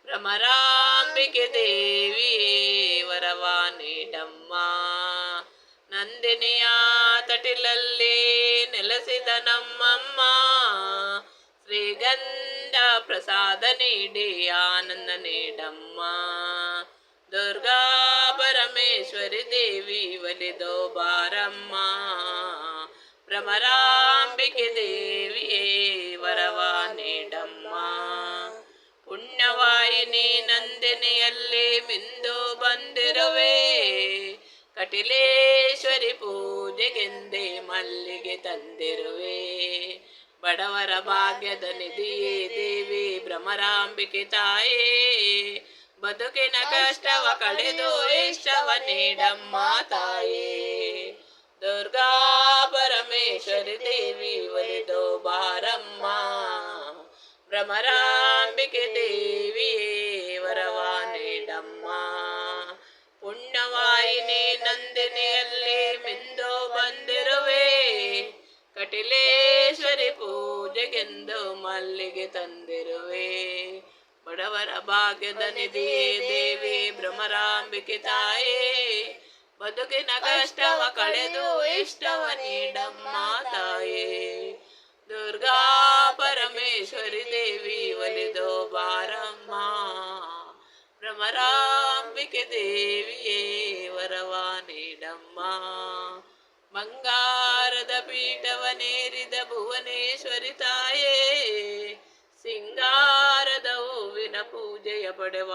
ಭ್ರಮರಾಂಬಿಕೆ ದೇವಿಯೇ ವರವ ನೀಡಮ್ಮ. ನಂದಿನಿಯ ತಟಿಲಲ್ಲಿ ನೆಲೆಸಿದ ನಮ್ಮಮ್ಮ, ಶ್ರೀಗಂಧ ಪ್ರಸಾದ ನೀಡಿ ಆನಂದ ನೀಡಮ್ಮ. ದುರ್ಗಾ ಪರಮೇಶ್ವರಿ ದೇವಿ ಒಲಿದೋ ಬಾರಮ್ಮ, ಭ್ರಮರಾಂಬಿಕೆ ದೇವಿಯೇ ವರವ ನೀಡಮ್ಮ. ಪುಣ್ಯವಾಹಿನಿ ನಂದಿನಿಯಲ್ಲಿ ಮಿಂದು ಬಂದಿರುವೆ, ಕಟಿಲೇಶ್ವರಿ ಪೂಜೆಗೆಂದೇ ಮಲ್ಲಿಗೆ ತಂದಿರುವೆ. ಬಡವರ ಭಾಗ್ಯದ ನಿಧಿಯೇ ದೇವಿ ಭ್ರಮರಾಂಬಿಕೆ ತಾಯೇ, ಬದುಕಿನ ಕಷ್ಟವ ಕಳೆದು ಇಷ್ಟವ ನೀಡಮ್ಮ ತಾಯೇ. ದುರ್ಗಾ ಪರಮೇಶ್ವರಿ ದೇವಿ ಒಲಿದೋ ಬಾರಮ್ಮ, ಭ್ರಮರಾಂಬಿಕೆ ದೇವಿಯೇ ವರವ ನೀಡಮ್ಮ. ಪುಣ್ಯವಾಹಿನಿ ನಂದಿನಿಯಲ್ಲಿ ಮಿಂದು ಬಂದಿರುವೆ, ಕಟಿಲೇಶ್ವರಿ ಪೂಜೆಗೆಂದು ಮಲ್ಲಿಗೆ ತಂದಿರುವೆ. ಬಡವರ ಭಾಗ್ಯದ ನಿಧಿಯೇ ದೇವಿ ಭ್ರಮರಾಂಬಿಕೆ ತಾಯೇ, ಬದುಕಿನ ಕಷ್ಟವ ಕಳೆದು ಇಷ್ಟವ ನೀಡಮ್ಮ ತಾಯೇ. ದುರ್ಗಾ ಪರಮೇಶ್ವರಿ ದೇವಿ ಒಲಿದೋ ಬಾರಮ್ಮ, ಭ್ರಮರಾಂಬಿಕೆ ದೇವಿಯೇ ವರವ ನೀಡಮ್ಮ. ಬಂಗಾರದ ಪೀಠವನೇರಿದ ಭುವನೇಶ್ವರಿ ತಾಯೇ, ಸಿಂಗಾರದ ಹೂವಿನ ಪೂಜೆಯ ಪಡೆವ